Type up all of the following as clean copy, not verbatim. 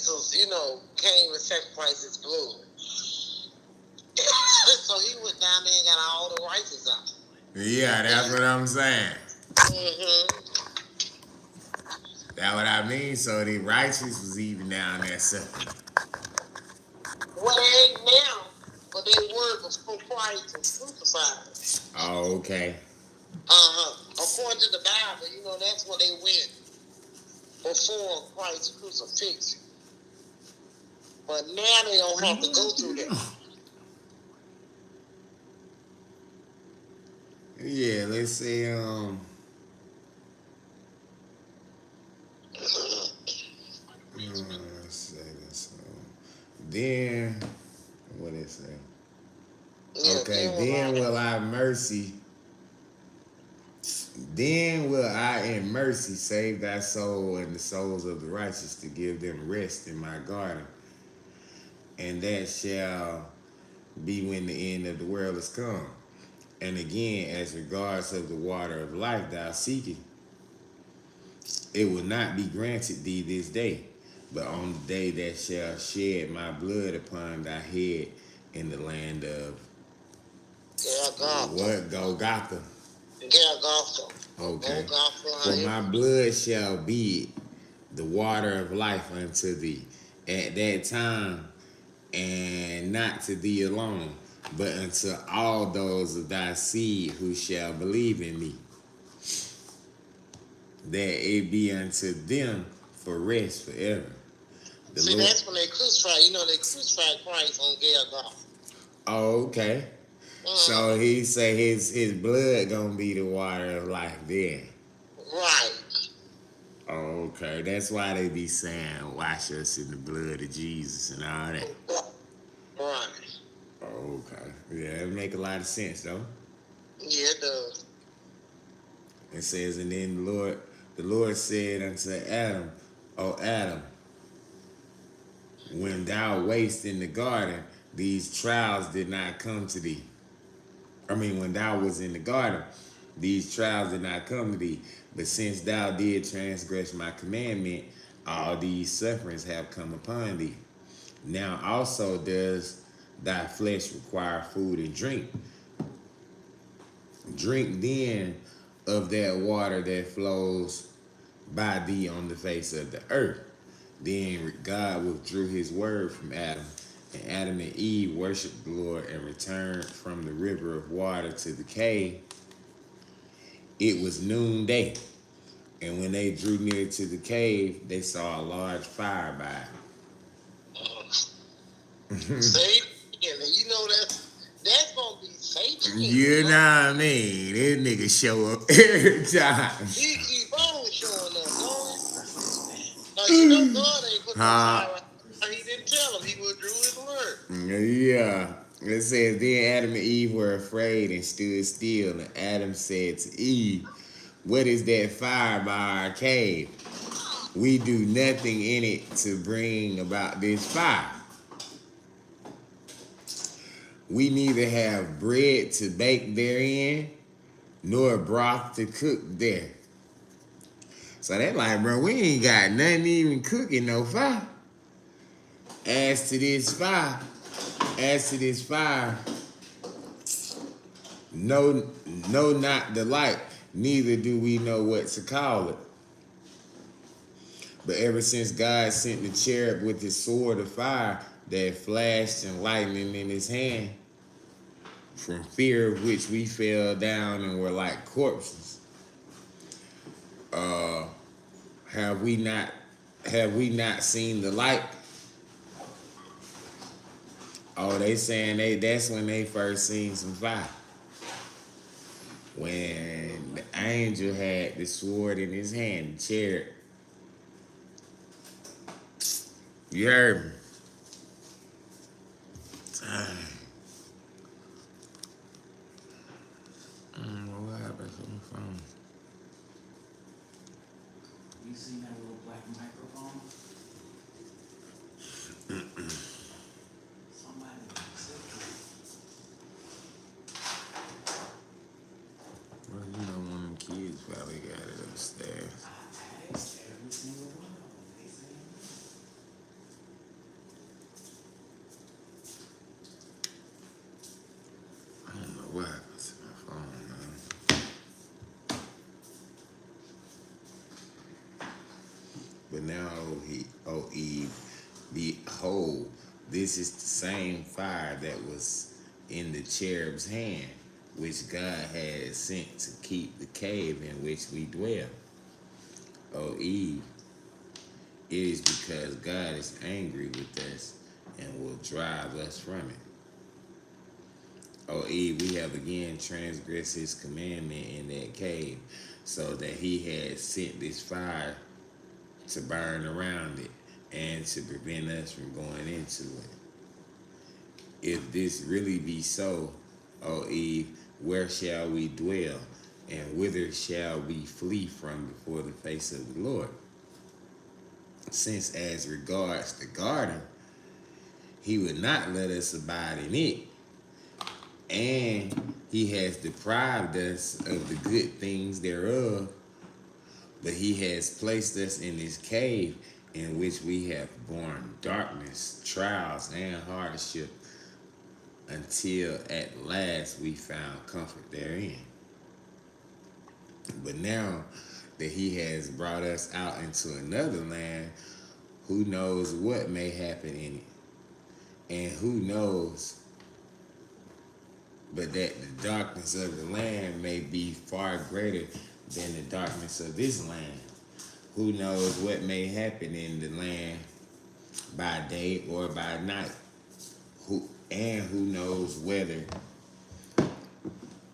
Jesus, came and sacrificed his blood. So he went down there and got all the righteous out. Yeah, that's what I'm saying. Mm-hmm. That's what I mean. So the righteous was even down there suffering. Well, they ain't now, but they were before Christ was crucified. Oh, okay. According to the Bible, that's where they went before Christ's crucifixion. But now they don't have to go through that. Yeah, let's say let's say this. Then what it say? Okay, then will I mercy. Then will I in mercy save thy soul and the souls of the righteous to give them rest in my garden. And that shall be when the end of the world is come. And again, as regards of the water of life thou seekest, it will not be granted thee this day, but on the day that shall shed my blood upon thy head in the land of what? Golgotha. Golgotha. Okay. For my blood shall be the water of life unto thee at that time, and not to thee alone, but unto all those of thy seed who shall believe in me, that it be unto them for rest forever. See, that's when they crucified. They crucified Christ on Golgotha. Oh, okay. So he say his blood gonna be the water of life there. Right. Oh, okay. That's why they be saying wash us in the blood of Jesus and all that. Right. Oh, okay. Yeah, it make a lot of sense though. Yeah, it does. It says, and then the Lord said unto Adam, O Adam, when thou wast in the garden, these trials did not come to thee. When thou was in the garden, these trials did not come to thee. But since thou did transgress my commandment, all these sufferings have come upon thee. Now also does thy flesh require food and drink. Drink then of that water that flows by thee on the face of the earth. Then God withdrew his word from Adam, and Adam and Eve worshiped the Lord and returned from the river of water to the cave. It was noonday, and when they drew near to the cave, they saw a large fire by it. Satan, that's gonna be Satan. You know what I mean? This nigga show up every time. He keep on showing up, don't God ain't put no fire out. He didn't tell him. He withdrew his word. Yeah. It says, then Adam and Eve were afraid and stood still. And Adam said to Eve, what is that fire by our cave? We do nothing in it to bring about this fire. We neither have bread to bake therein, nor broth to cook there. So they like, bro, we ain't got nothing even cooking no fire. As to this fire, no, not the light, neither do we know what to call it. But ever since God sent the cherub with his sword of fire that flashed and lightning in his hand, from fear of which we fell down and were like corpses, have we not seen the light? Oh, they saying that's when they first seen some fire. When the angel had the sword in his hand, the cherub. You heard me? What happened to my phone? You seen that little black microphone? Somebody said Well, one of them kids probably got it upstairs. I asked every single one of them. They said But now, O Eve, behold, this is the same fire that was in the cherub's hand, which God had sent to keep the cave in which we dwell. O Eve, it is because God is angry with us and will drive us from it. O Eve, we have again transgressed his commandment in that cave, so that he had sent this fire to burn around it and to prevent us from going into it. If this really be so, O Eve, where shall we dwell, and whither shall we flee from before the face of the Lord? Since as regards the garden, he would not let us abide in it, and he has deprived us of the good things thereof, but he has placed us in this cave in which we have borne darkness, trials, and hardship until at last we found comfort therein. But now that he has brought us out into another land, who knows what may happen in it? And who knows but that the darkness of the land may be far greater than the darkness of this land. Who knows what may happen in the land by day or by night? Who knows whether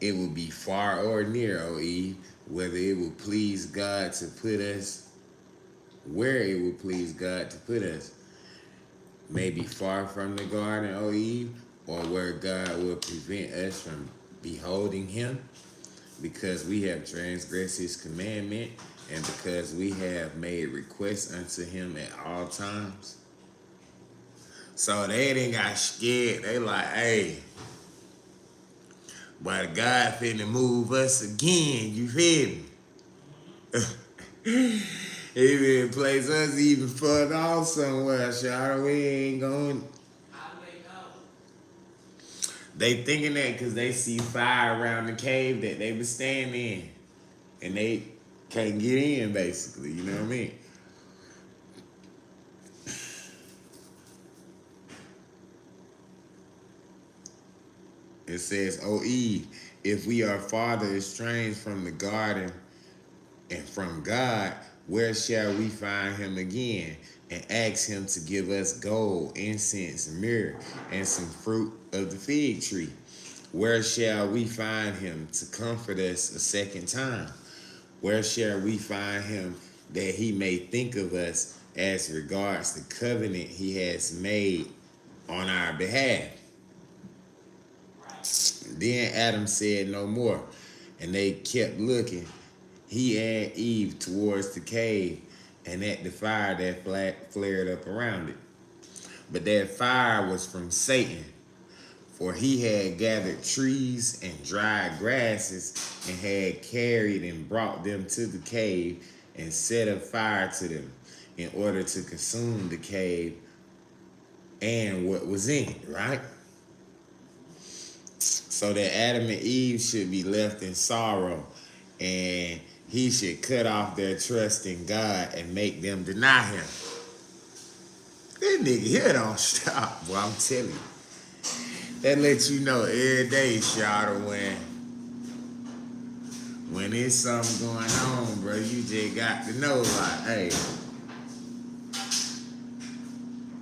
it will be far or near, O Eve, whether it will please God to put us where it will please God to put us. Maybe far from the garden, O Eve, or where God will prevent us from beholding him, because we have transgressed his commandment, and because we have made requests unto him at all times. So they didn't got scared. They like, hey, but God finna move us again, you feel me? He finna place us even further off somewhere, Shawty. We ain't going. They thinking that because they see fire around the cave that they was standing in, and they can't get in, basically. You know what I mean? It says, O Eve, if we are farther estranged from the garden and from God, where shall we find him again? And ask him to give us gold, incense, myrrh, and some fruit of the fig tree. Where shall we find him to comfort us a second time? Where shall we find him that he may think of us as regards the covenant he has made on our behalf? Then Adam said no more, and they kept looking, he and Eve, towards the cave and at the fire that flared up around it. But that fire was from Satan, for he had gathered trees and dried grasses and had carried and brought them to the cave and set a fire to them in order to consume the cave and what was in it, right? So that Adam and Eve should be left in sorrow, and he should cut off their trust in God and make them deny him. This nigga here don't stop, boy, I'm telling you. That lets you know every day, Shawty, when there's something going on, bro, you just got to know, like, hey,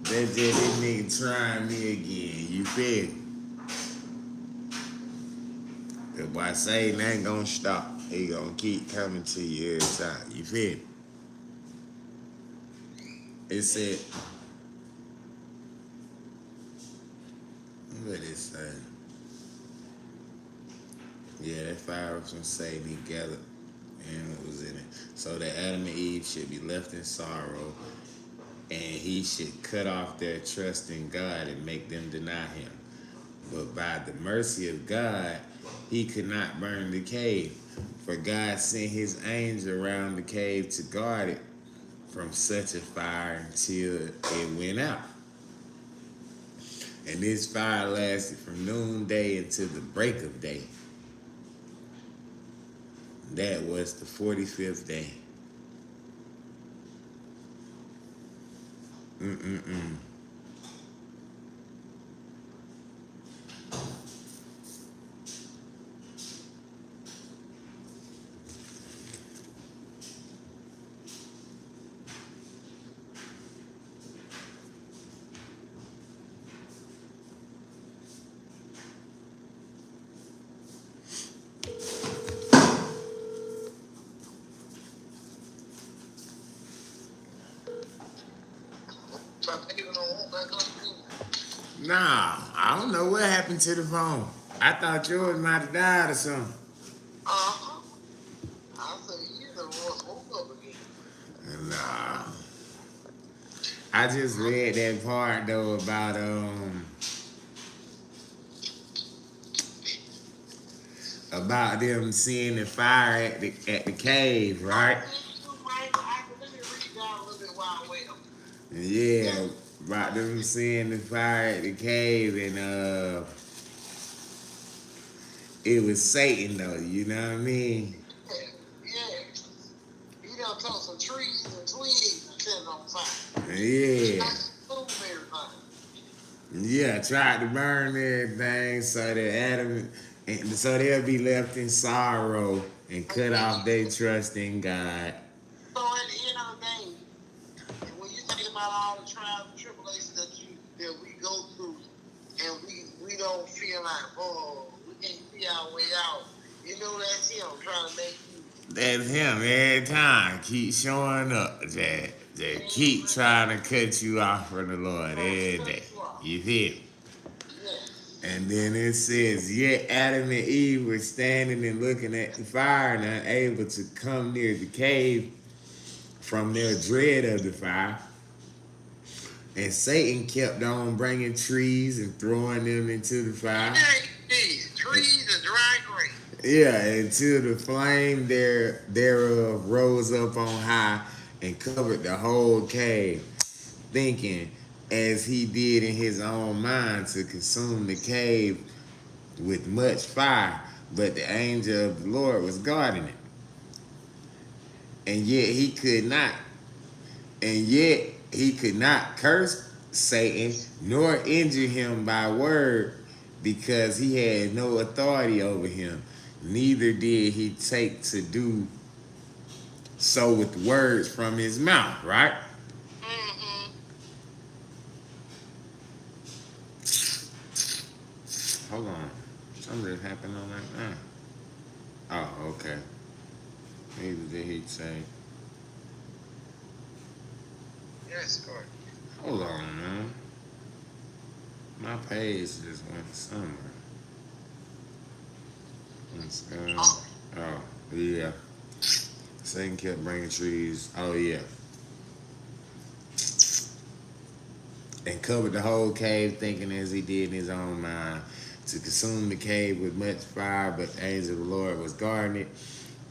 that's just this nigga trying me again, you feel me? Cause by Satan ain't gonna stop. He gonna keep coming to you every time. You feel me? It said, what did it say? Yeah, that fire was from Satan. He gathered and what was in it. So that Adam and Eve should be left in sorrow, and he should cut off their trust in God and make them deny him. But by the mercy of God, he could not burn the cave, for God sent his angel around the cave to guard it from such a fire until it went out. And this fire lasted from noonday until the break of day. That was the 45th day. Mm-mm-mm. So I even on back up. Nah, I don't know what happened to the phone. I thought yours might have died or something. Uh-huh. I say, you the one woke up again. Nah. I just read that part though about them seeing the fire at the cave, right? Oh, you right. Let me read down a little bit while I wait. Yeah, about them seeing the fire at the cave and it was Satan though, you know what I mean? Yeah, yeah. He done took some trees and twigs and set it on fire. Yeah. Boom, everybody. Yeah, tried to burn everything so that Adam and so they'll be left in sorrow and cut off their trust in God. So at the end of the day, and when you think about all the trials and tribulations that we go through, and we don't feel like, oh, we can't see our way out. You know that's him trying to make you. That's him every time. Keep showing up, Jay. Just keep trying to cut you off from the Lord every day. You feel me? Yeah. And then it says, yet Adam and Eve were standing and looking at the fire and unable to come near the cave from their dread of the fire. And Satan kept on bringing trees and throwing them into the fire. Yeah, he did. Trees and dry grass. Yeah, until the flame thereof rose up on high and covered the whole cave, thinking as he did in his own mind to consume the cave with much fire. But the angel of the Lord was guarding it. And yet he could not curse Satan nor injure him by word because he had no authority over him. Neither did he take to do so with words from his mouth, right? Mm-hmm. Hold on. Something happened on that. Oh, okay. Neither did he say. Yes, Corey. Hold on, man. My page just went somewhere. Oh, yeah. Satan kept bringing trees. Oh, yeah. And covered the whole cave, thinking as he did in his own mind, to consume the cave with much fire, but the angel of the Lord was guarding it.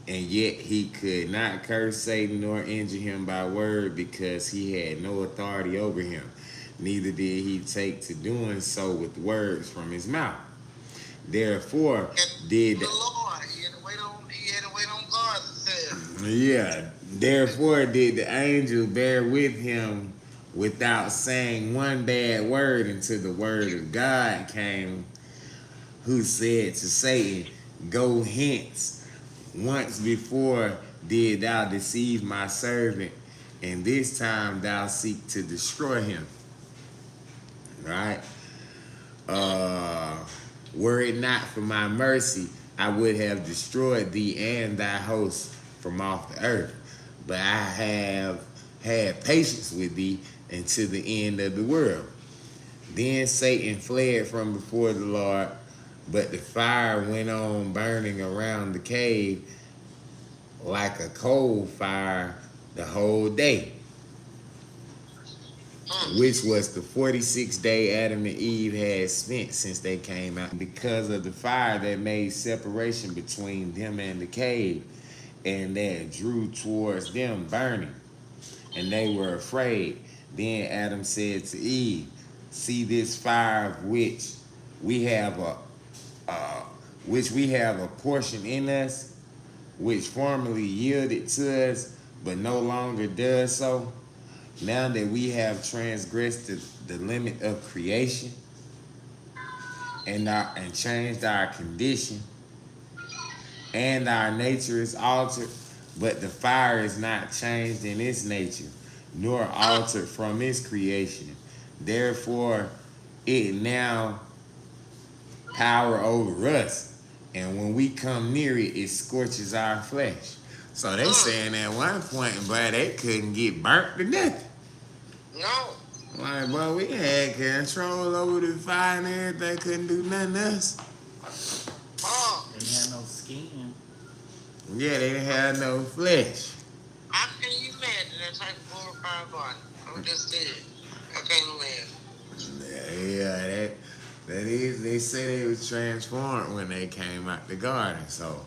And yet he could not curse Satan nor injure him by word because he had no authority over him. Neither did he take to doing so with words from his mouth. Therefore did the Lord, he had to wait on God to say. Yeah. Therefore did the angel bear with him without saying one bad word until the word of God came, who said to Satan, go hence. Once before did thou deceive my servant, and this time thou seek to destroy him. Right? Were it not for my mercy, I would have destroyed thee and thy host from off the earth. But I have had patience with thee until the end of the world. Then Satan fled from before the Lord, but the fire went on burning around the cave like a coal fire the whole day, which was the 46th day Adam and Eve had spent since they came out, because of the fire that made separation between them and the cave, and that drew towards them burning, and they were afraid. Then Adam said to Eve, see this fire of which we have a portion in us, which formerly yielded to us, but no longer does so. now that we have transgressed the limit of creation and changed our condition, and our nature is altered, but the fire is not changed in its nature, nor altered from its creation. Therefore, it now power over us, and when we come near it, it scorches our flesh. So they saying at one point, but they couldn't get burnt to death. No. Like, bro, we had control over the fire and everything, couldn't do nothing else. They had no skin. Yeah, they didn't have no flesh. How can you imagine that type of glorified body? I'm just saying. I can't imagine. Yeah, that is. They say they was transformed when they came out the garden. So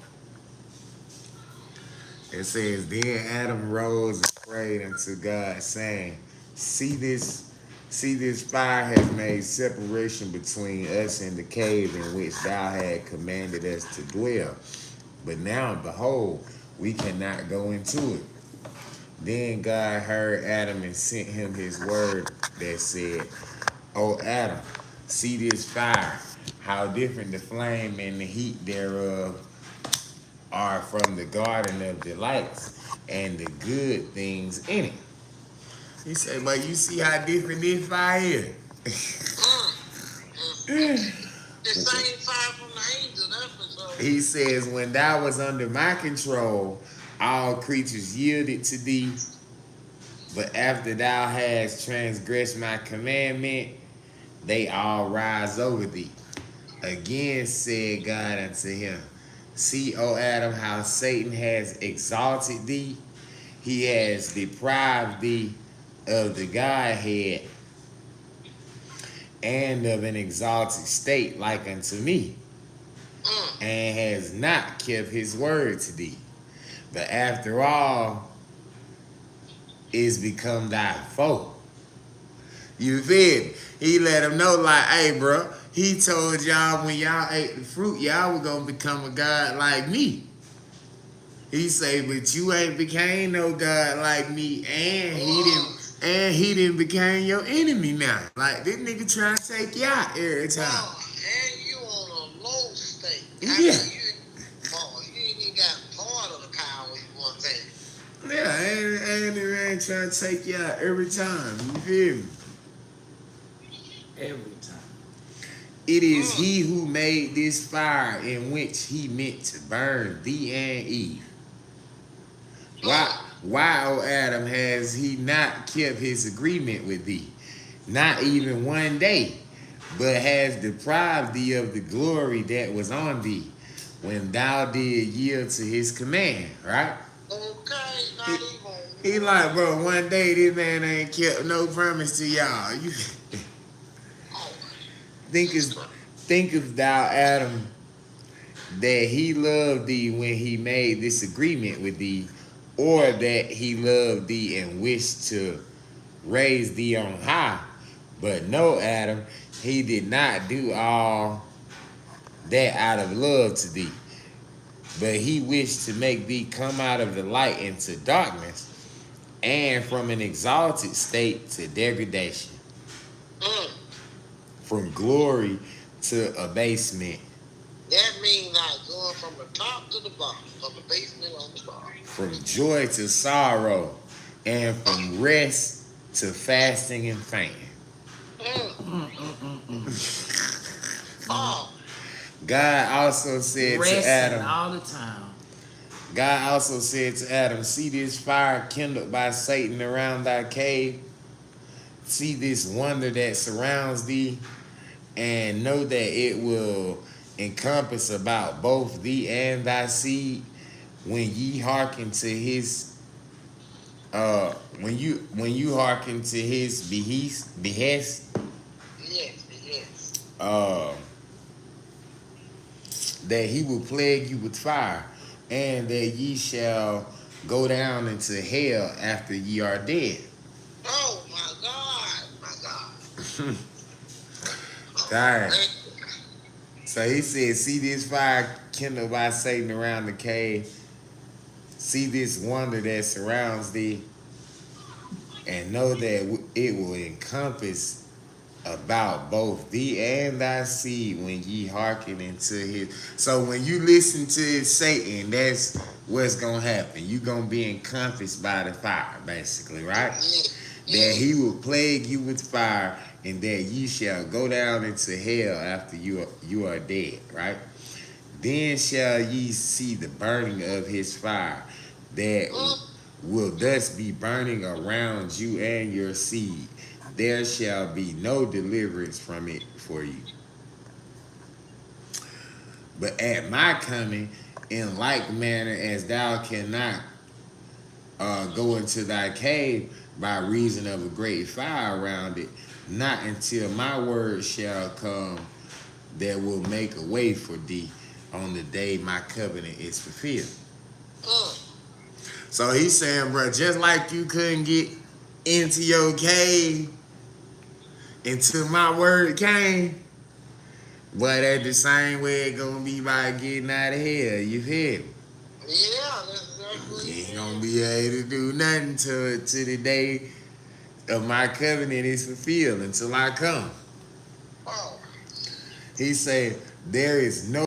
it says, then Adam rose and prayed unto God, saying, See this fire has made separation between us and the cave in which thou had commanded us to dwell. But now, behold, we cannot go into it. Then God heard Adam and sent him his word that said, O Adam, see this fire, how different the flame and the heat thereof are from the garden of delights and the good things in it. He said, but you see how different this fire is. The same fire from the angel, that's for sure. He says, when thou was under my control, all creatures yielded to thee. But after thou hast transgressed my commandment, they all rise over thee. Again said God unto him, See, O Adam, how Satan has exalted thee. He has deprived thee of the Godhead and of an exalted state like unto me, and has not kept his word to thee. But after all, is become thy foe. You feel me? He let him know, like, hey, bro, he told y'all when y'all ate the fruit, y'all were gonna become a god like me. He say, but you ain't became no god like me, and he didn't became your enemy now. Like, this nigga trying to take you out every time. And you on a low state. Yeah. You ain't even got part of the power you want to take. Yeah, and the man trying to take you out every time. You feel me? Every time. It is he who made this fire in which he meant to burn thee and Eve. Why, O Adam, has he not kept his agreement with thee? Not even one day, but has deprived thee of the glory that was on thee when thou did yield to his command, right? Okay, not even. He like, bro, one day this man ain't kept no promise to y'all. You thinkest thou, Adam, that he loved thee when he made this agreement with thee, or that he loved thee and wished to raise thee on high? But no, Adam, he did not do all that out of love to thee, but he wished to make thee come out of the light into darkness, and from an exalted state to degradation, from glory to abasement. That means like going from the top to the bottom, from the basement on the bottom. From joy to sorrow, and from rest to fasting and fainting. God also said Resting to Adam, all the time. God also said to Adam, see this fire kindled by Satan around thy cave? See this wonder that surrounds thee, and know that it will encompass about both thee and thy seed when ye hearken to his when you hearken to his behest. Yes. That he will plague you with fire, and that ye shall go down into hell after ye are dead. Oh my God. Dang. So he said, see this fire kindled by Satan around the cave. See this wonder that surrounds thee, and and know that it will encompass about both thee and thy seed when ye hearken into his. So when you listen to Satan, that's what's gonna happen. You gonna be encompassed by the fire, basically, right? That he will plague you with fire, and that ye shall go down into hell after you are dead, right? Then shall ye see the burning of his fire, that will thus be burning around you and your seed. There shall be no deliverance from it for you. But at my coming, in like manner as thou cannot go into thy cave by reason of a great fire around it, not until my word shall come that will make a way for thee on the day my covenant is fulfilled. So he's saying, bro, just like you couldn't get into your cave until my word came, but at the same way it gonna be by getting out of hell, you feel me? Yeah, that's exactly. You ain't gonna be able to do nothing to the day of my covenant is fulfilled until I come. Oh. He said, there is no